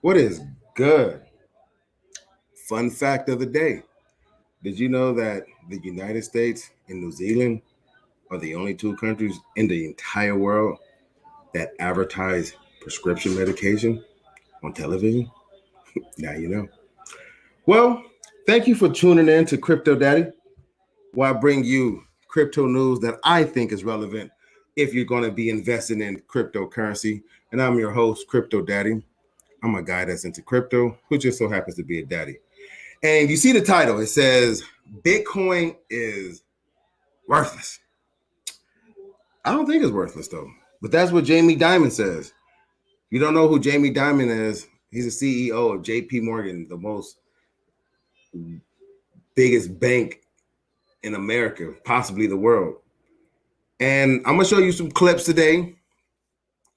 What is good? Fun fact of the day. Did you know that the United States and New Zealand are the only two countries in the entire world that advertise prescription medication on television? Now you know. Well, thank you for tuning in to Crypto Daddy, where I bring you crypto news that I think is relevant if you're going to be investing in cryptocurrency. And I'm your host, Crypto Daddy. I'm a guy that's into crypto who just so happens to be a daddy. And you see the title, it says Bitcoin is worthless. I don't think it's worthless though, but that's what Jamie Dimon says. If you don't know who Jamie Dimon is, he's a CEO of JP Morgan, the most biggest bank in America, possibly the world. And I'm gonna show you some clips today,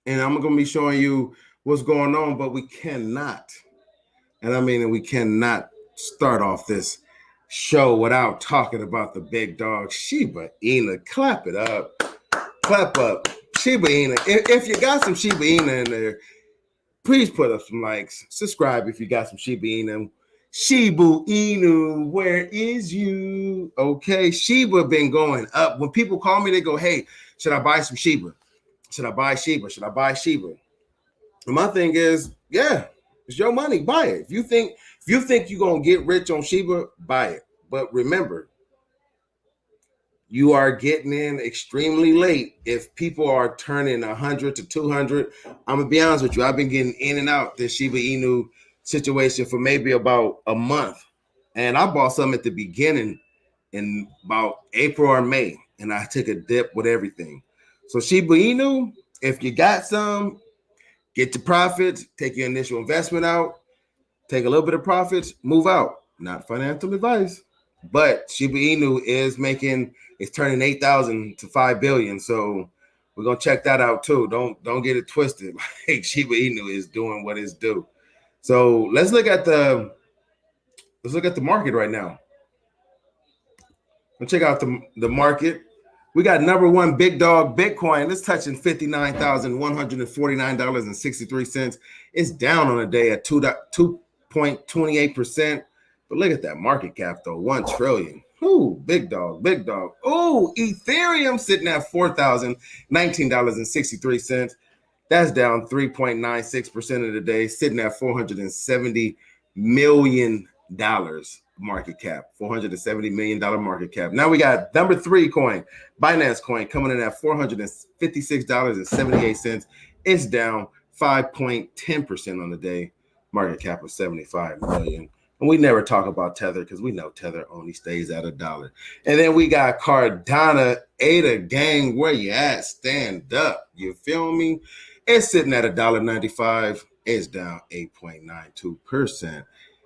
and I'm gonna be showing you what's going on, but we cannot, and I mean we cannot start off this show without talking about the big dog Shiba Inu. Clap it up. Clap up. Shiba Inu. If you got some Shiba Inu in there, please put up some likes. Subscribe if you got some Shiba Inu. Shiba Inu, where is you? Okay, Shiba been going up. When people call me, they go, hey, should I buy some Shiba? Should I buy Shiba? Should I buy Shiba? And my thing is, yeah, it's your money. Buy it. If you think you're gonna get rich on Shiba, buy it. But remember, you are getting in extremely late if people are turning 100 to 200. I'm gonna be honest with you. I've been getting in and out this Shiba Inu situation for maybe about a month, and I bought some at the beginning in about April or May, and I took a dip with everything. So Shiba Inu, if you got some, get your profits, take your initial investment out, take a little bit of profits, move out. Not financial advice, but Shiba Inu it's turning 8,000 to 5 billion. So we're gonna check that out too. Don't get it twisted. Like Shiba Inu is doing what it's due. So let's look at the market right now. Let's check out the market. We got number one big dog Bitcoin. It's touching $59,149.63. It's down on a day at 2.28%. But look at that market cap though, 1 trillion. Ooh, big dog, big dog. Ooh, Ethereum sitting at $4,019.63. That's down 3.96% of the day, sitting at $470 million market cap, $470 million market cap. Now we got number 3 coin, Binance coin, coming in at $456.78. It's down 5.10% on the day, market cap of 75 million. And we never talk about Tether because we know Tether only stays at $1. And then we got Cardano, ADA gang, where you at? Stand up. You feel me? It's sitting at $1.95. It's down 8.92%.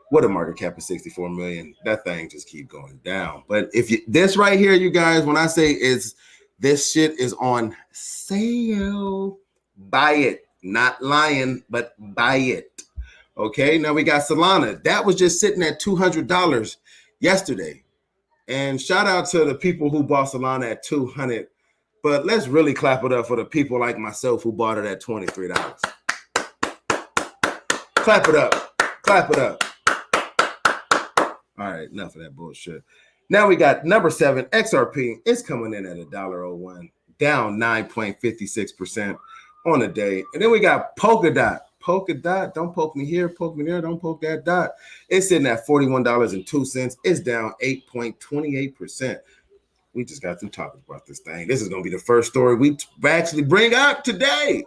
What a market cap of 64 million. That thing just keep going down. But this right here, you guys, when I say this shit is on sale, buy it. Not lying, but buy it. Okay, now we got Solana. That was just sitting at $200 yesterday. And shout out to the people who bought Solana at $200. But let's really clap it up for the people like myself who bought it at $23. Clap it up. Clap it up. All right, enough of that bullshit. Now we got number 7, XRP. It's coming in at $1.01, down 9.56% on the day. And then we got Polkadot. Polkadot, don't poke me here, poke me there, don't poke that dot. It's sitting at $41.02. It's down 8.28%. We just got through talking about this thing. This is going to be the first story we actually bring up today.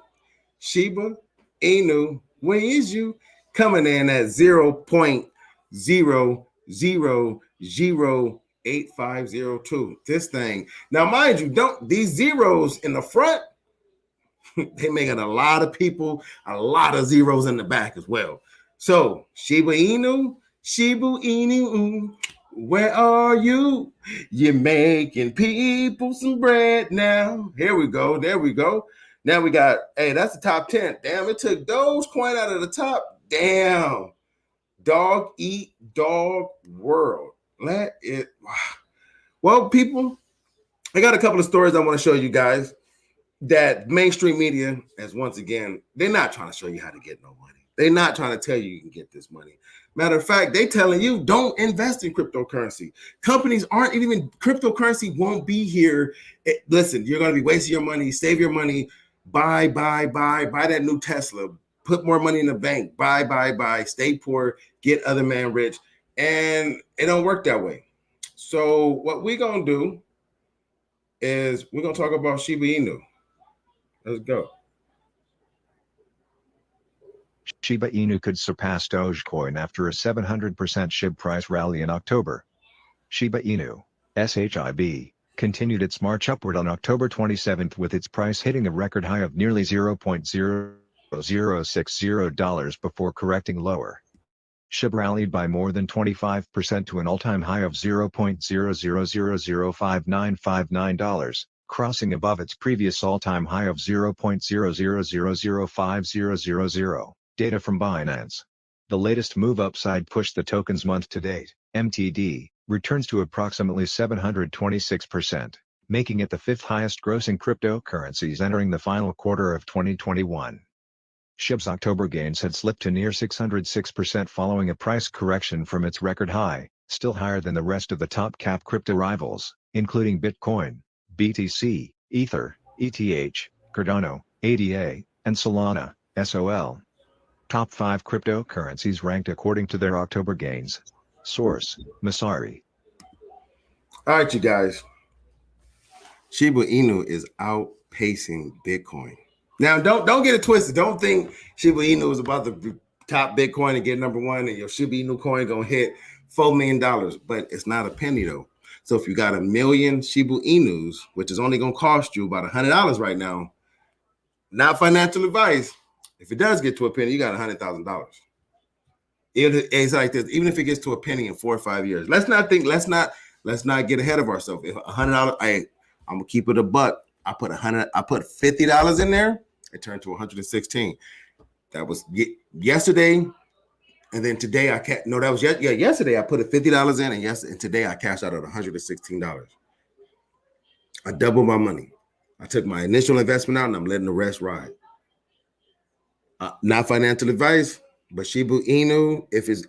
Shiba Inu, where is you? Coming in at 0.000850. This thing. Now, mind you, these zeros in the front, they making a lot of people, a lot of zeros in the back as well. So Shiba Inu, where are you? You're making people some bread now. Here we go. There we go. Now we got, hey, that's the top 10. Damn, it took Dogecoin out of the top. Damn. Dog eat dog world. Let it. Well, people, I got a couple of stories I want to show you guys. that mainstream media, as once again, they're not trying to show you how to get no money. They're not trying to tell you can get this money. Matter of fact, they telling you don't invest in cryptocurrency. Companies aren't even, cryptocurrency won't be here. Listen, you're going to be wasting your money. Save your money. Buy that new Tesla. Put more money in the bank. Buy. Stay poor. Get other man rich. And it don't work that way. So what we're going to do is we're going to talk about Shiba Inu. Let's go. Shiba Inu could surpass Dogecoin after a 700% SHIB price rally in October. Shiba Inu, SHIB, continued its march upward on October 27 with its price hitting a record high of nearly $0.0060 before correcting lower. SHIB rallied by more than 25% to an all-time high of $0.00005959, crossing above its previous all-time high of $0.00005000. Data from Binance. The latest move upside pushed the token's month-to-date, MTD, returns to approximately 726%, making it the fifth highest grossing cryptocurrencies entering the final quarter of 2021. SHIB's October gains had slipped to near 606% following a price correction from its record high, still higher than the rest of the top-cap crypto rivals, including Bitcoin, BTC, Ether, ETH, Cardano, ADA, and Solana, SOL. Top 5 cryptocurrencies ranked according to their October gains. Source: Messari. All right, you guys. Shiba Inu is outpacing Bitcoin. Now, don't get it twisted. Don't think Shiba Inu is about to top Bitcoin and get number one, and your Shiba Inu coin gonna hit $4 million. But it's not a penny though. So if you got 1 million Shiba Inus, which is only gonna cost you about $100 right now, not financial advice. If it does get to a penny, you got $100,000. It's like this. Even if it gets to a penny in 4 or 5 years, let's not get ahead of ourselves. If $100, I'm gonna keep it a buck. I put $50 in there. It turned to 116. That was yesterday, and then today that was yesterday. I put $50 in, and today I cashed out at $116. I doubled my money. I took my initial investment out, and I'm letting the rest ride. Not financial advice, but Shiba Inu, if it's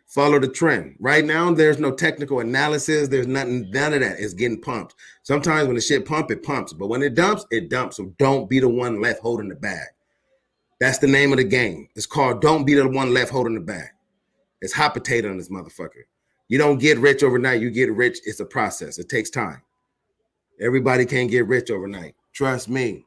follow the trend. Right now, there's no technical analysis. There's none of that. It's getting pumped. Sometimes when the shit pumps, it pumps. But when it dumps, it dumps. So don't be the one left holding the bag. That's the name of the game. It's called don't be the one left holding the bag. It's hot potato on this motherfucker. You don't get rich overnight. You get rich. It's a process. It takes time. Everybody can't get rich overnight. Trust me.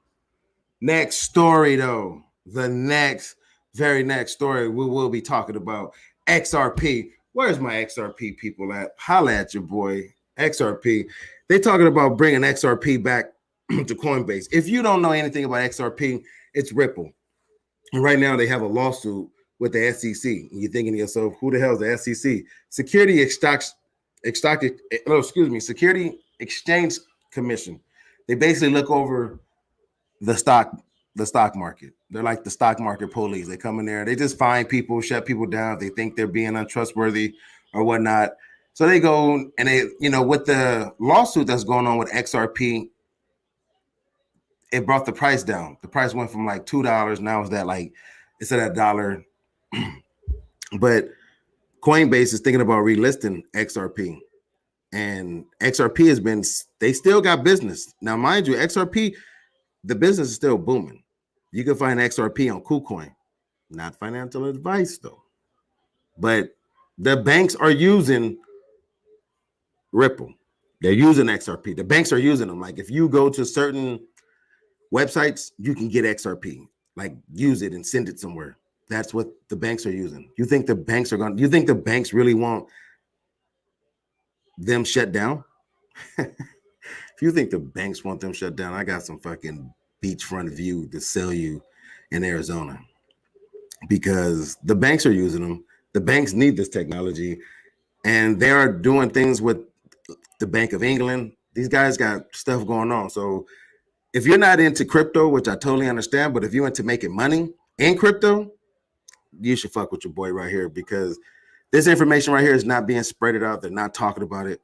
Next story, though. The very next story, we will be talking about XRP. Where's my XRP people at? Holla at your boy, XRP. They're talking about bringing XRP back to Coinbase. If you don't know anything about XRP, it's Ripple. And right now they have a lawsuit with the SEC. And you're thinking to yourself, who the hell is the SEC? Security Exchange Commission. They basically look over the stock market. They're like the stock market police. They come in there, they just find people, shut people down if they think they're being untrustworthy or whatnot. So they go and they, with the lawsuit that's going on with XRP, it brought the price down. The price went from like $2. Now it's at $1. But Coinbase is thinking about relisting XRP. And XRP they still got business. Now, mind you, XRP, the business is still booming. You can find XRP on KuCoin. Not financial advice, though. But the banks are using Ripple. They're using XRP. The banks are using them. Like if you go to certain websites, you can get XRP. Like use it and send it somewhere. That's what the banks are using. You think the banks really want them shut down? If you think the banks want them shut down, I got some fucking beachfront view to sell you in Arizona, because the banks are using them. The banks need this technology, and they are doing things with the Bank of England. These guys got stuff going on. So if you're not into crypto, which I totally understand, but if you're into making money in crypto, you should fuck with your boy right here, because this information right here is not being spreaded out. They're not talking about it,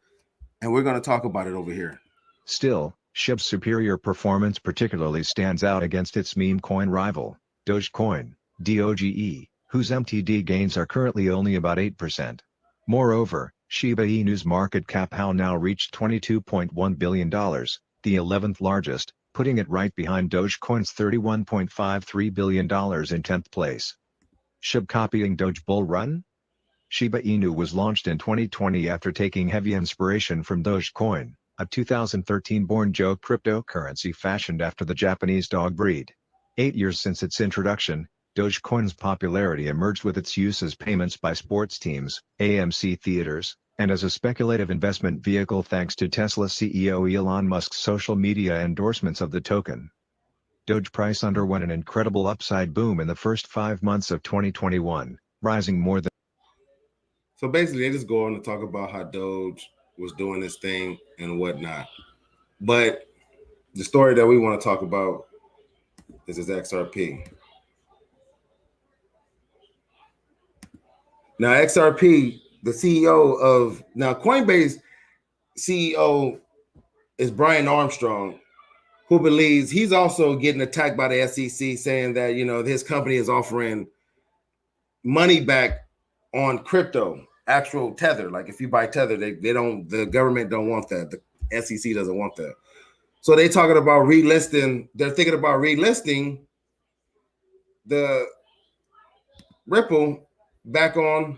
and we're going to talk about it over here. Still, SHIB's superior performance particularly stands out against its meme coin rival, Dogecoin, DOGE, whose MTD gains are currently only about 8%. Moreover, Shiba Inu's market cap has now reached $22.1 billion, the 11th largest, putting it right behind Dogecoin's $31.53 billion in 10th place. SHIB copying Doge bull run? Shiba Inu was launched in 2020 after taking heavy inspiration from Dogecoin, a 2013-born joke cryptocurrency fashioned after the Japanese dog breed. 8 years since its introduction, Dogecoin's popularity emerged with its use as payments by sports teams, AMC theaters, and as a speculative investment vehicle thanks to Tesla CEO Elon Musk's social media endorsements of the token. Doge price underwent an incredible upside boom in the first 5 months of 2021, rising more than. So basically, they just go on to talk about how Doge was doing this thing and whatnot. But the story that we want to talk about is his XRP. Now, XRP, the CEO of Coinbase CEO is Brian Armstrong, who believes he's also getting attacked by the SEC, saying that his company is offering money back on crypto, actual Tether. Like if you buy Tether, the government don't want that. The SEC doesn't want that. So they talking about relisting. They're thinking about relisting the Ripple back on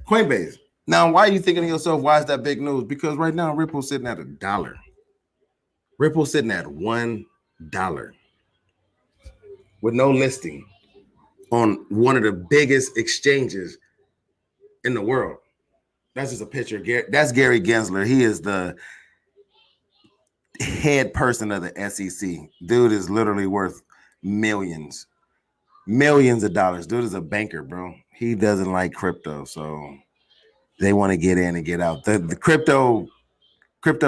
Coinbase. Now, why are you thinking to yourself, why is that big news? Because right now Ripple's sitting at $1. Ripple's sitting at $1 with no listing on one of the biggest exchanges in the world. That's just a picture. That's Gary Gensler. He is the head person of the SEC. Dude is literally worth millions of dollars. Dude is a banker, bro. He doesn't like crypto, so they want to get in and get out. The crypto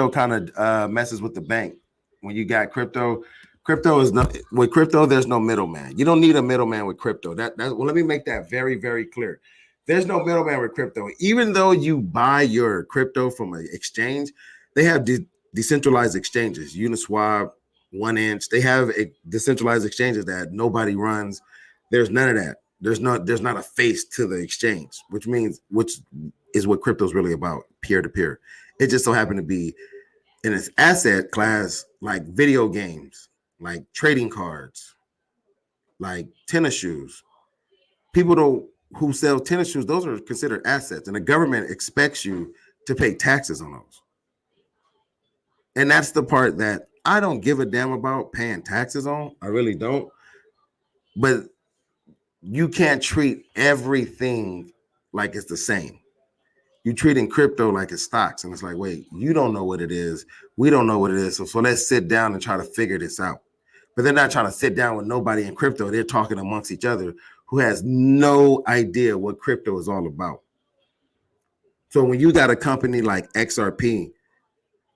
kind of messes with the bank. When you got crypto is not with crypto. There's no middleman. You don't need a middleman with crypto. Well, let me make that very, very clear. There's no middleman with crypto. Even though you buy your crypto from an exchange, they have decentralized exchanges. Uniswap, 1inch. They have decentralized exchanges that nobody runs. There's none of that. There's not a face to the exchange, which is what crypto is really about, peer to peer. It just so happened to be in its asset class, like video games, like trading cards, like tennis shoes. People who sell tennis shoes, those are considered assets, and the government expects you to pay taxes on those. And that's the part that I don't give a damn about paying taxes on. I really don't. But you can't treat everything like it's the same. You're treating crypto like it's stocks, and it's like, wait, you don't know what it is. We don't know what it is. So let's sit down and try to figure this out. But they're not trying to sit down with nobody in crypto. They're talking amongst each other who has no idea what crypto is all about. So when you got a company like XRP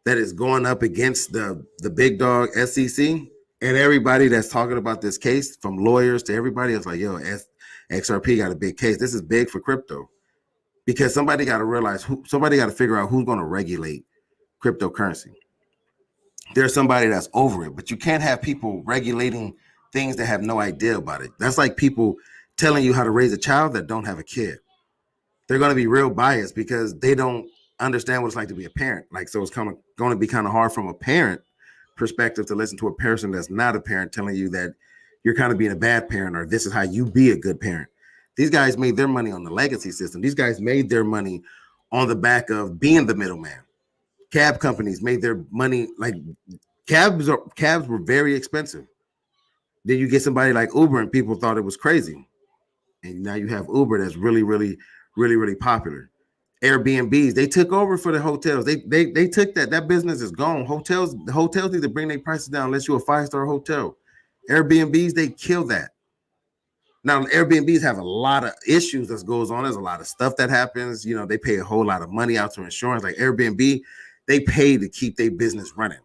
that is going up against the big dog SEC, and everybody that's talking about this case, from lawyers to everybody, it's like, yo, XRP got a big case. This is big for crypto. Because somebody got to figure out who's going to regulate cryptocurrency. There's somebody that's over it, but you can't have people regulating things that have no idea about it. That's like people telling you how to raise a child that don't have a kid. They're going to be real biased because they don't understand what it's like to be a parent. Like, so it's kind of going to be kind of hard from a parent perspective to listen to a person that's not a parent telling you that you're kind of being a bad parent or this is how you be a good parent. These guys made their money on the legacy system. These guys made their money on the back of being the middleman. Cab companies made their money, like cabs were very expensive. Then you get somebody like Uber and people thought it was crazy. And now you have Uber that's really, really, really, really popular. Airbnbs, they took over for the hotels. They took that business is gone. The hotels need to bring their prices down unless you're a 5-star hotel. Airbnbs, they kill that. Now, Airbnbs have a lot of issues that goes on. There's a lot of stuff that happens. They pay a whole lot of money out to insurance. Like Airbnb, they pay to keep their business running.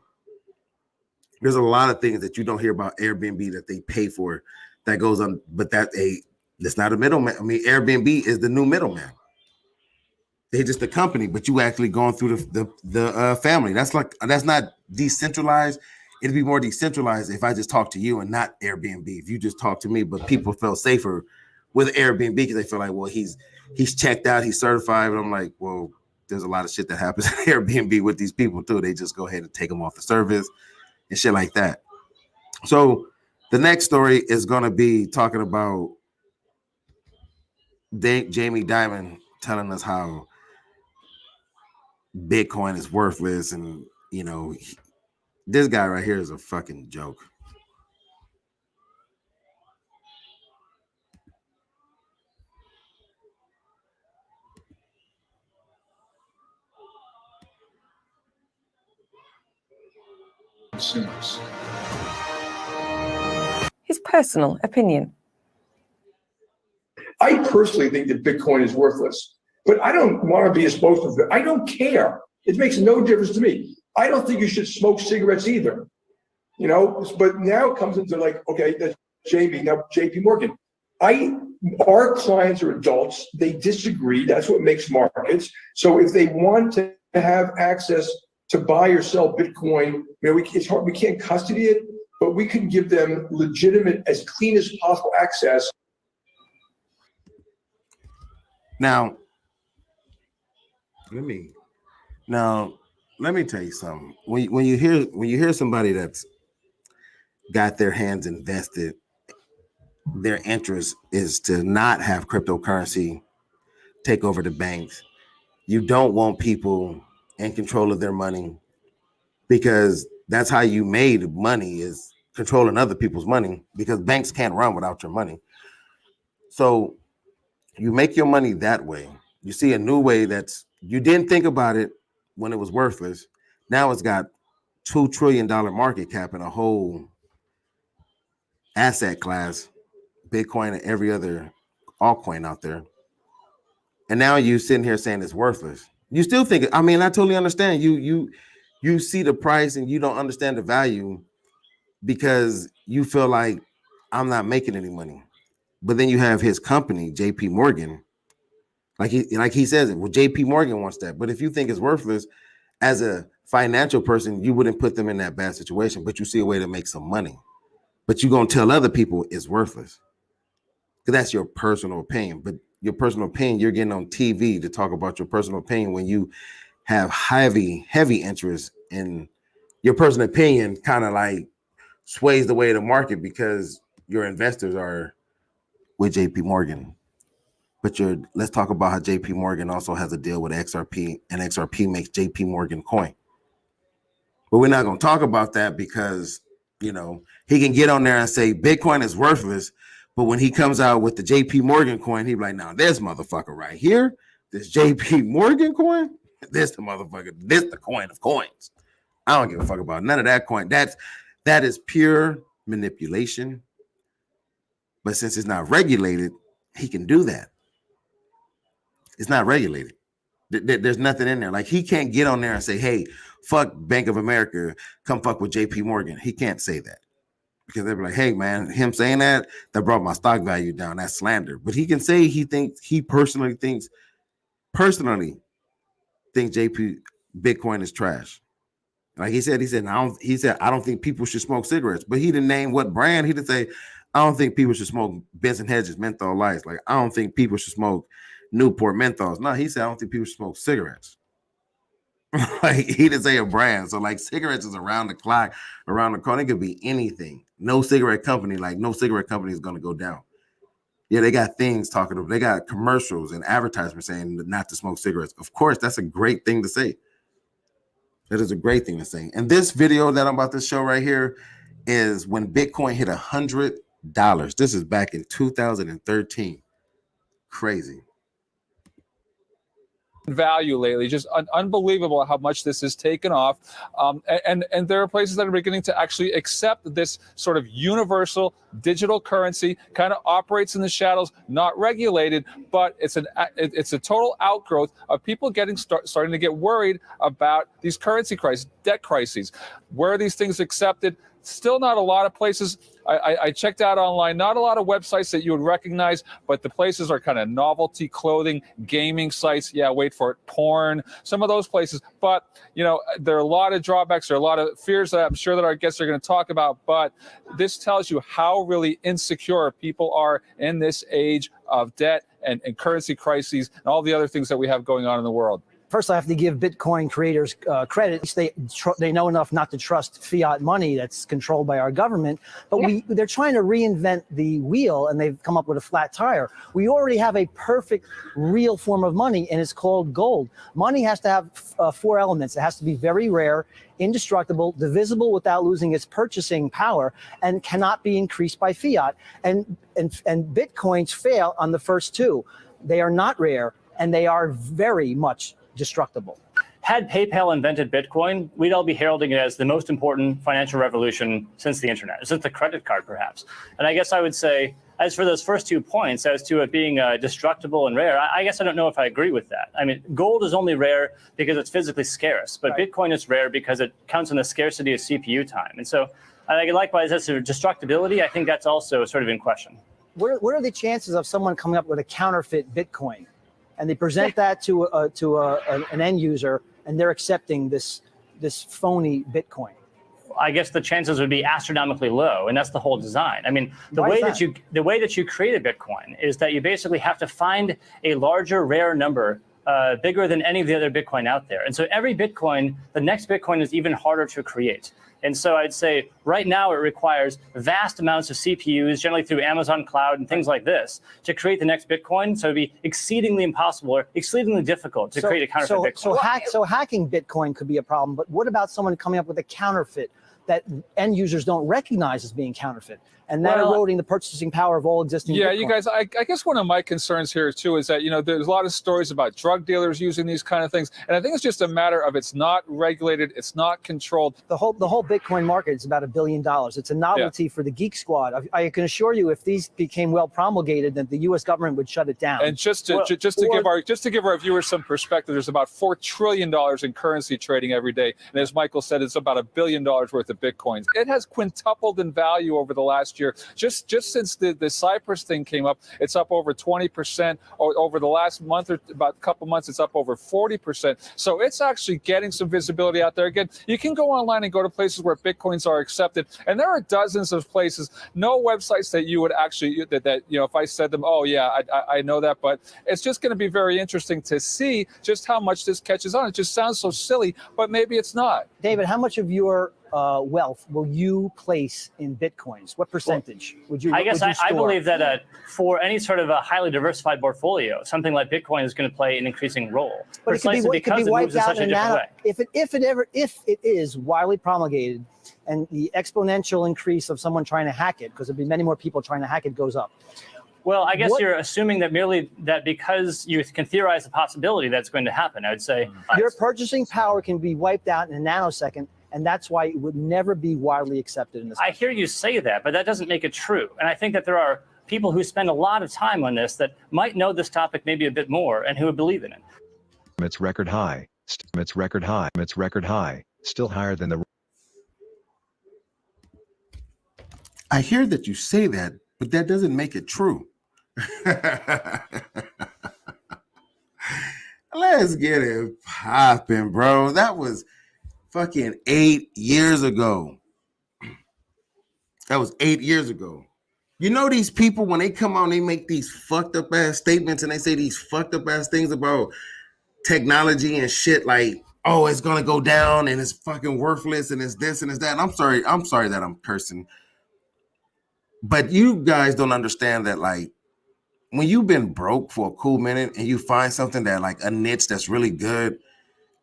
There's a lot of things that you don't hear about Airbnb that they pay for that goes on, but that's not a middleman. I mean, Airbnb is the new middleman. They're just a company, but you actually going through the family. That's not decentralized, it'd be more decentralized if I just talk to you and not Airbnb. If you just talk to me, but people felt safer with Airbnb because they feel like, well, he's checked out, he's certified. And I'm like, well, there's a lot of shit that happens at Airbnb with these people too. They just go ahead and take them off the service and shit like that. So the next story is going to be talking about Jamie Dimon telling us how Bitcoin is worthless. And, you know, this guy right here is a fucking joke. His personal opinion. I personally think that Bitcoin is worthless, but I don't want to be a spokesman for it. I don't care. It makes no difference to me. I don't think you should smoke cigarettes either, you know, but now it comes into like, okay, that's Jamie, now JP Morgan. Our clients are adults. They disagree. That's what makes markets. So if they want to have access to buy or sell Bitcoin, you know, it's hard. We can't custody it, but we can give them legitimate, as clean as possible access. Now, let me tell you something. When you hear somebody that's got their hands invested, their interest is to not have cryptocurrency take over the banks. You don't want people in control of their money, because that's how you made money, is controlling other people's money, because banks can't run without your money. So you make your money that way. You see a new way that's, you didn't think about it when it was worthless. Now it's got $2 trillion market cap and a whole asset class, Bitcoin and every other altcoin out there. And now you sitting here saying it's worthless. You still think, I mean, I totally understand. You see the price and you don't understand the value because you feel like I'm not making any money. But then you have his company, JP Morgan, like he says it. Well, JP Morgan wants that. But if you think it's worthless, as a financial person, you wouldn't put them in that bad situation, but you see a way to make some money. But you're going to tell other people it's worthless, because that's your personal opinion. But your personal opinion, you're getting on TV to talk about your personal opinion when you have heavy interest in your personal opinion, kind of like sways the way of the market because your investors are with JP Morgan. But let's talk about how JP Morgan also has a deal with XRP, and XRP makes JP Morgan coin. But we're not going to talk about that because, you know, he can get on there and say Bitcoin is worthless. But when he comes out with the JP Morgan coin, he's like, now this motherfucker right here, this JP Morgan coin, this the motherfucker, this the coin of coins. I don't give a fuck about none of that coin. That is pure manipulation. But since it's not regulated, he can do that. It's not regulated. There's nothing in there. Like, he can't get on there and say, hey, fuck Bank of America, come fuck with JP Morgan. He can't say that, because they'll be like, hey man, him saying that brought my stock value down. That's slander. But he can say he personally thinks JP Bitcoin is trash. Like he said, I don't think people should smoke cigarettes. But he didn't name what brand. He didn't say, I don't think people should smoke Benson Hedges menthol lights. Like, I don't think people should smoke Newport menthols. No, he said, I don't think people should smoke cigarettes. Like, he didn't say a brand. So like, cigarettes is around the clock, around the corner. It could be anything. No cigarette company is going to go down. Yeah, they got things talking about, they got commercials and advertisements saying not to smoke cigarettes. Of course, that's a great thing to say. That is a great thing to say. And this video that I'm about to show right here is when Bitcoin hit $100. This is back in 2013. Crazy. Value lately, just unbelievable how much this has taken off, and there are places that are beginning to actually accept this sort of universal digital currency. Kind of operates in the shadows, not regulated, but it's a total outgrowth of people starting to get worried about these currency crises, debt crises. Where are these things accepted? Still not a lot of places. I checked out online, not a lot of websites that you would recognize, but the places are kind of novelty clothing, gaming sites. Yeah, wait for it, porn, some of those places. But, you know, there are a lot of drawbacks. There are a lot of fears that I'm sure that our guests are going to talk about. But this tells you how really insecure people are in this age of debt and currency crises and all the other things that we have going on in the world. First, I have to give Bitcoin creators credit. They know enough not to trust fiat money that's controlled by our government. But they're trying to reinvent the wheel, and they've come up with a flat tire. We already have a perfect, real form of money, and it's called gold. Money has to have 4 elements. It has to be very rare, indestructible, divisible without losing its purchasing power, and cannot be increased by fiat. And Bitcoins fail on the first 2. They are not rare, and they are very much destructible. Had PayPal invented Bitcoin, we'd all be heralding it as the most important financial revolution since the internet, since the credit card, perhaps. And I guess I would say, as for those first 2 points, as to it being destructible and rare, I guess I don't know if I agree with that. I mean, gold is only rare because it's physically scarce, but right. Bitcoin is rare because it counts on the scarcity of CPU time. And so, likewise, as to destructibility, I think that's also sort of in question. What are the chances of someone coming up with a counterfeit Bitcoin? And they present that to an end user, and they're accepting this phony Bitcoin. I guess the chances would be astronomically low, and that's the whole design. I mean, the way that you create a Bitcoin is that you basically have to find a larger, rare number, bigger than any of the other Bitcoin out there. And so every Bitcoin, the next Bitcoin is even harder to create. And so I'd say right now it requires vast amounts of CPUs, generally through Amazon Cloud and things like this, to create the next Bitcoin. So it'd be exceedingly impossible or exceedingly difficult to create a counterfeit Bitcoin. So hacking Bitcoin could be a problem. But what about someone coming up with a counterfeit that end users don't recognize as being counterfeit? And that eroding the purchasing power of all existing Bitcoin. You guys, I guess one of my concerns here too is that, you know, there's a lot of stories about drug dealers using these kind of things. And I think it's just a matter of it's not regulated, it's not controlled. The whole Bitcoin market is about $1 billion. It's a novelty for the geek squad. I can assure you, if these became well promulgated, that the U.S. government would shut it down. And just to give our viewers some perspective, there's about $4 trillion in currency trading every day. And as Michael said, it's about $1 billion worth of Bitcoins. It has quintupled in value over the last year. Just since the Cyprus thing came up, it's up over 20%. Over the last month or about a couple months, it's up over 40%. So it's actually getting some visibility out there. Again, you can go online and go to places where Bitcoins are accepted, and there are dozens of places. No websites that you would actually that you know, if I said them, oh yeah, I know that, but it's just going to be very interesting to see just how much this catches on. It just sounds so silly, but maybe it's not. David, how much of your wealth will you place in Bitcoins? What percentage would you? I guess I believe that for any sort of a highly diversified portfolio, something like Bitcoin is going to play an increasing role. But it could be wiped out in a nano. If it is widely promulgated, and the exponential increase of someone trying to hack it, because there'll be many more people trying to hack it, goes up. Well, I guess you're assuming that merely that because you can theorize the possibility that's going to happen. I would say your purchasing power can be wiped out in a nanosecond. And that's why it would never be widely accepted in this country. I hear you say that, but that doesn't make it true. And I think that there are people who spend a lot of time on this that might know this topic maybe a bit more and who would believe in it. It's record high. It's record high. It's record high. Still higher than the. I hear that you say that, but that doesn't make it true. Let's get it popping, bro. That was fucking 8 years ago. That was 8 years ago. You know, these people, when they come out, they make these fucked up ass statements and they say these fucked up ass things about technology and shit like, oh, it's gonna go down and it's fucking worthless and it's this and it's that. And I'm sorry that I'm cursing. But you guys don't understand that, like, when you've been broke for a cool minute and you find something that, like, a niche that's really good.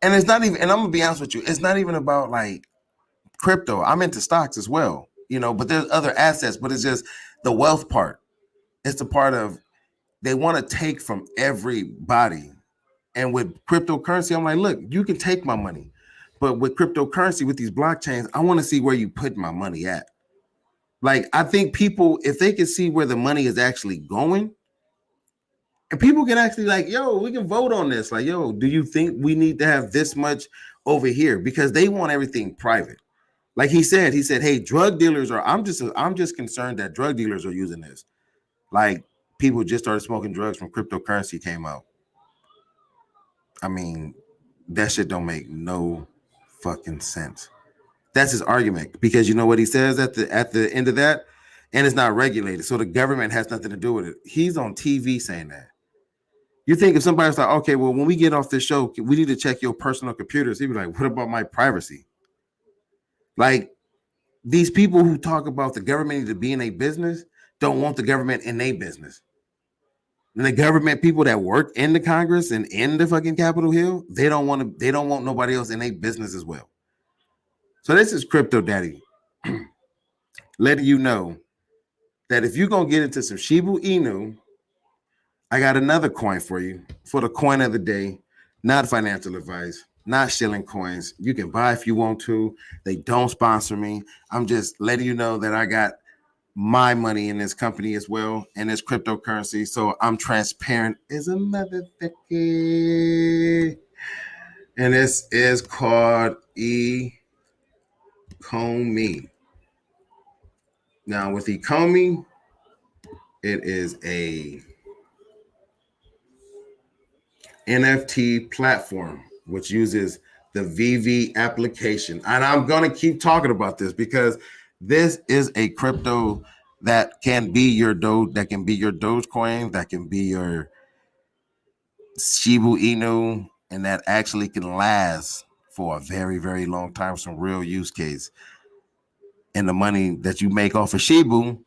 And it's not even, and I'm gonna be honest with you, it's not even about like crypto. I'm into stocks as well, you know, but there's other assets, but it's just the wealth part. It's the part of they want to take from everybody. And with cryptocurrency, I'm like, look, you can take my money, but with cryptocurrency, with these blockchains, I want to see where you put my money at. Like, I think people, if they can see where the money is actually going, and people can actually like, yo, we can vote on this. Like, yo, do you think we need to have this much over here? Because they want everything private. Like he said, hey, drug dealers are, I'm just concerned that drug dealers are using this. Like people just started smoking drugs when cryptocurrency came out. I mean, that shit don't make no fucking sense. That's his argument, because you know what he says at the end of that, and it's not regulated, so the government has nothing to do with it. He's on TV saying that. You think if somebody's like, okay, well, when we get off this show, we need to check your personal computers, he'd be like, what about my privacy? Like, these people who talk about the government need to be in a business don't want the government in a business. And the government people that work in the Congress and in the fucking Capitol Hill, they don't want nobody else in a business as well. So this is Crypto Daddy letting you know that if you're gonna get into some Shiba Inu, I got another coin for you for the coin of the day. Not financial advice, not shilling coins. You can buy if you want to. They don't sponsor me. I'm just letting you know that I got my money in this company as well, and this cryptocurrency. So I'm transparent as a motherfucker. And this is called Ecomi. Now with Ecomi, it is a NFT platform which uses the VV application. And I'm going to keep talking about this because this is a crypto that can be your Doge, that can be your Dogecoin, that can be your Shiba Inu, and that actually can last for a very, very long time, some real use case. And the money that you make off of Shiba,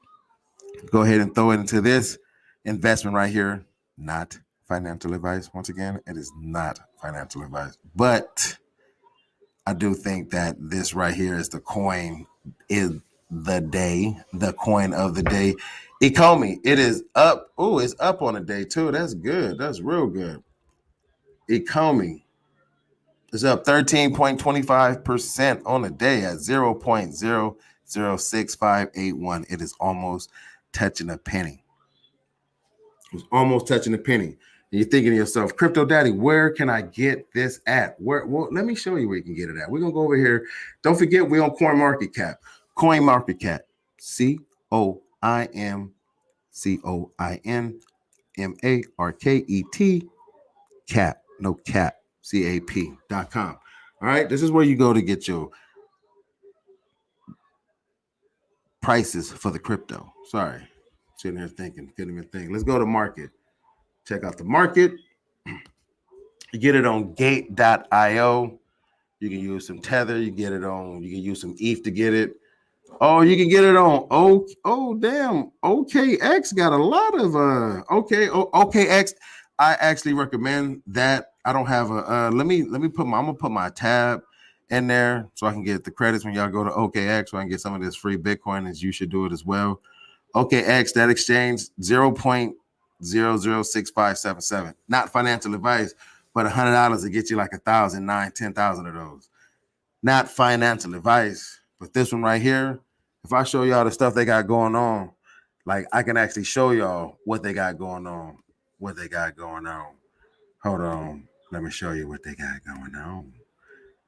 go ahead and throw it into this investment right here. Not financial advice. Once again, it is not financial advice, but I do think that this right here is the coin is the day, the coin of the day. Ecomi, it is up. Oh, it's up on the day too. That's good. That's real good. Ecomi is up 13.25% on the day at 0.006581. It is almost touching a penny. It's almost touching a penny. And you're thinking to yourself, Crypto Daddy, where can I get this at? Where? Well, let me show you where you can get it at. We're gonna go over here. Don't forget, we're on CoinMarketCap. CoinMarketCap. CoinMarket. Cap. No cap. CAP.com. All right. This is where you go to get your prices for the crypto. Sorry. Sitting here thinking, couldn't even think. Let's go to market. Check out the market. You get it on gate.io. You can use some Tether. You can use some ETH to get it. Oh, you can get it on damn. OKX got a lot of OKX. I actually recommend that. I don't have a let me put I'm gonna put my tab in there so I can get the credits when y'all go to OKX, so I can get some of this free Bitcoin, as you should do it as well. OKX, that exchange 0.006577. Not financial advice, but $100 to get you like 1,000, 9,000, 10,000 of those. Not financial advice, but this one right here, if I show y'all the stuff they got going on, like I can actually show y'all what they got going on. Hold on. Let me show you what they got going on.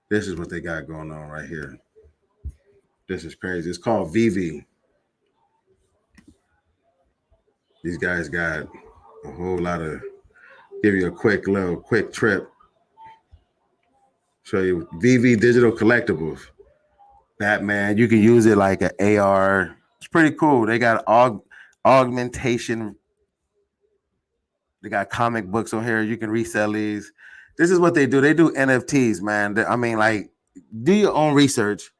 This is what they got going on right here. This is crazy. It's called VV. These guys got a whole lot of, give you a quick trip. Show you VV Digital Collectibles. Batman, you can use it like an AR. It's pretty cool. They got augmentation. They got comic books on here. You can resell these. This is what they do. They do NFTs, man. I mean, like, do your own research.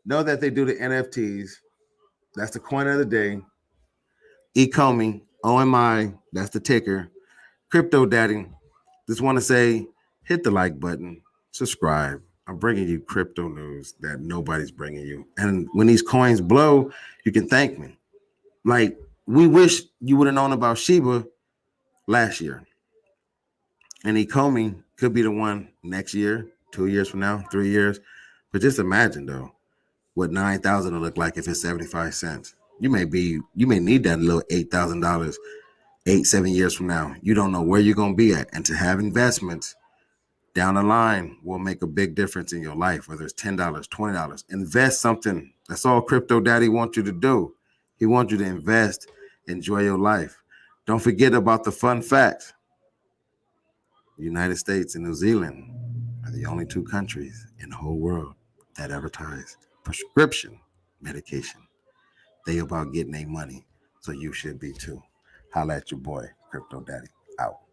Know that they do the NFTs. That's the coin of the day. Ecomi, OMI, that's the ticker. Crypto Daddy. Just want to say, hit the like button, subscribe. I'm bringing you crypto news that nobody's bringing you. And when these coins blow, you can thank me. Like, we wish you would have known about Shiba last year. And Ecomi could be the one next year, 2 years from now, 3 years. But just imagine, though, what 9,000 will look like if it's 75 cents. You may need that little $8,000 7 years from now. You don't know where you're going to be at. And to have investments down the line will make a big difference in your life, whether it's $10, $20. Invest something. That's all Crypto Daddy wants you to do. He wants you to invest, enjoy your life. Don't forget about the fun fact. The United States and New Zealand are the only two countries in the whole world that advertise prescription medication. They about getting their money, so you should be too. Holla at your boy, Crypto Daddy, out.